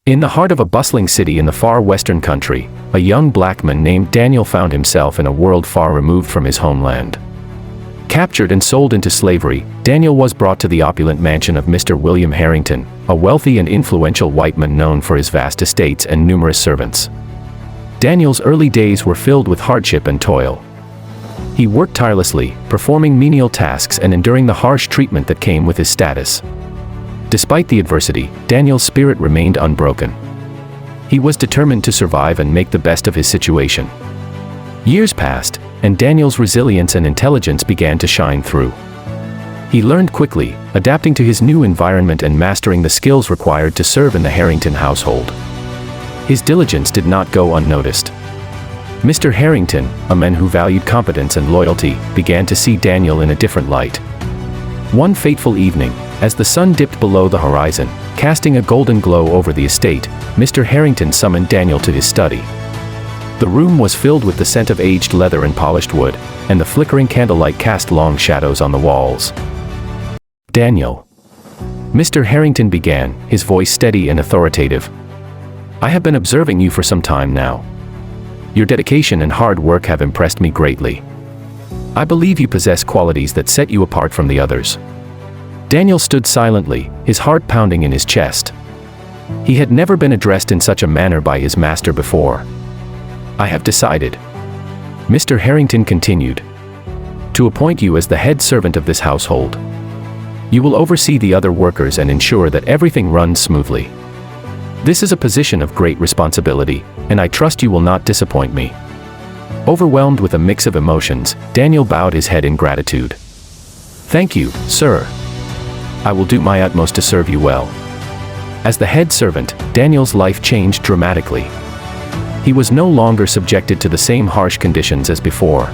In the heart of a bustling city in the far western country, a young black man named Daniel found himself in a world far removed from his homeland. Captured and sold into slavery, Daniel was brought to the opulent mansion of Mr. William Harrington, a wealthy and influential white man known for his vast estates and numerous servants. Daniel's early days were filled with hardship and toil. He worked tirelessly, performing menial tasks and enduring the harsh treatment that came with his status. Despite the adversity, Daniel's spirit remained unbroken. He was determined to survive and make the best of his situation. Years passed, and Daniel's resilience and intelligence began to shine through. He learned quickly, adapting to his new environment and mastering the skills required to serve in the Harrington household. His diligence did not go unnoticed. Mr. Harrington, a man who valued competence and loyalty, began to see Daniel in a different light. One fateful evening, as the sun dipped below the horizon, casting a golden glow over the estate, Mr. Harrington summoned Daniel to his study. The room was filled with the scent of aged leather and polished wood, and the flickering candlelight cast long shadows on the walls. "Daniel," Mr. Harrington began, his voice steady and authoritative, "I have been observing you for some time now. Your dedication and hard work have impressed me greatly. I believe you possess qualities that set you apart from the others." Daniel stood silently, his heart pounding in his chest. He had never been addressed in such a manner by his master before. "I have decided," Mr. Harrington continued, "to appoint you as the head servant of this household. You will oversee the other workers and ensure that everything runs smoothly. This is a position of great responsibility, and I trust you will not disappoint me." Overwhelmed with a mix of emotions, Daniel bowed his head in gratitude. "Thank you, sir. I will do my utmost to serve you well." As the head servant, Daniel's life changed dramatically. He was no longer subjected to the same harsh conditions as before.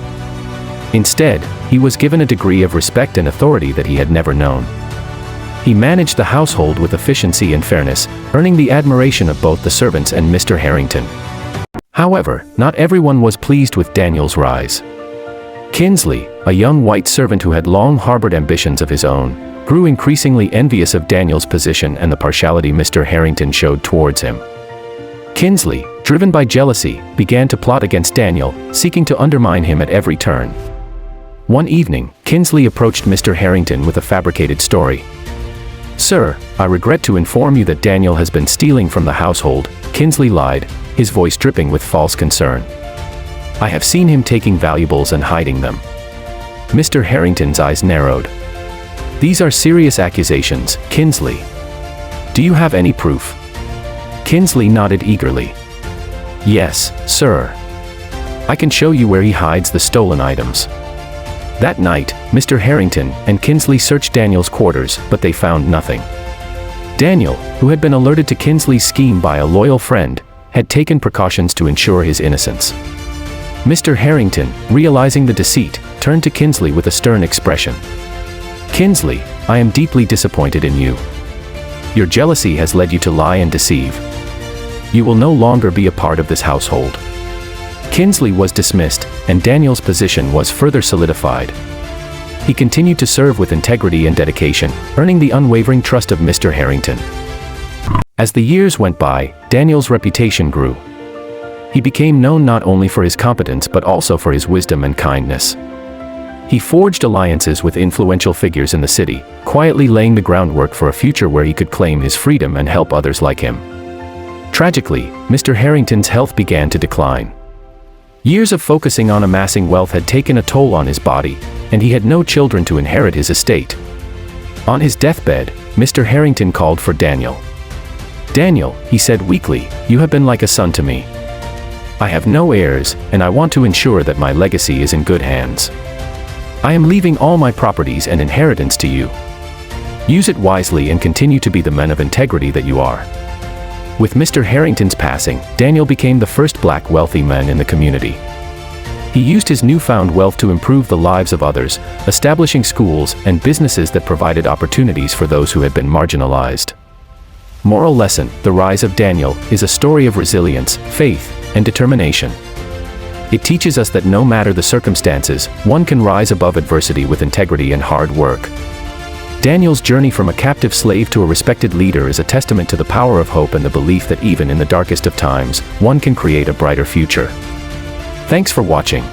Instead, he was given a degree of respect and authority that he had never known. He managed the household with efficiency and fairness, earning the admiration of both the servants and Mr. Harrington. However, not everyone was pleased with Daniel's rise. Kinsley, a young white servant who had long harbored ambitions of his own, grew increasingly envious of Daniel's position and the partiality Mr. Harrington showed towards him. Kinsley, driven by jealousy, began to plot against Daniel, seeking to undermine him at every turn. One evening, Kinsley approached Mr. Harrington with a fabricated story. "Sir, I regret to inform you that Daniel has been stealing from the household," Kinsley lied, his voice dripping with false concern. "I have seen him taking valuables and hiding them." Mr. Harrington's eyes narrowed. "These are serious accusations, Kinsley. Do you have any proof?" Kinsley nodded eagerly. "Yes, sir. I can show you where he hides the stolen items." That night, Mr. Harrington and Kinsley searched Daniel's quarters, but they found nothing. Daniel, who had been alerted to Kinsley's scheme by a loyal friend, had taken precautions to ensure his innocence. Mr. Harrington, realizing the deceit, turned to Kinsley with a stern expression. "Kinsley, I am deeply disappointed in you. Your jealousy has led you to lie and deceive. You will no longer be a part of this household." Kinsley was dismissed, and Daniel's position was further solidified. He continued to serve with integrity and dedication, earning the unwavering trust of Mr. Harrington. As the years went by, Daniel's reputation grew. He became known not only for his competence but also for his wisdom and kindness. He forged alliances with influential figures in the city, quietly laying the groundwork for a future where he could claim his freedom and help others like him. Tragically, Mr. Harrington's health began to decline. Years of focusing on amassing wealth had taken a toll on his body, and he had no children to inherit his estate. On his deathbed, Mr. Harrington called for Daniel. "Daniel," he said weakly, "you have been like a son to me. I have no heirs, and I want to ensure that my legacy is in good hands. I am leaving all my properties and inheritance to you. Use it wisely and continue to be the man of integrity that you are." With Mr. Harrington's passing, Daniel became the first black wealthy man in the community. He used his newfound wealth to improve the lives of others, establishing schools and businesses that provided opportunities for those who had been marginalized. Moral lesson: the rise of Daniel is a story of resilience, faith, and determination. It teaches us that no matter the circumstances, one can rise above adversity with integrity and hard work. Daniel's journey from a captive slave to a respected leader is a testament to the power of hope and the belief that even in the darkest of times, one can create a brighter future. Thanks for watching.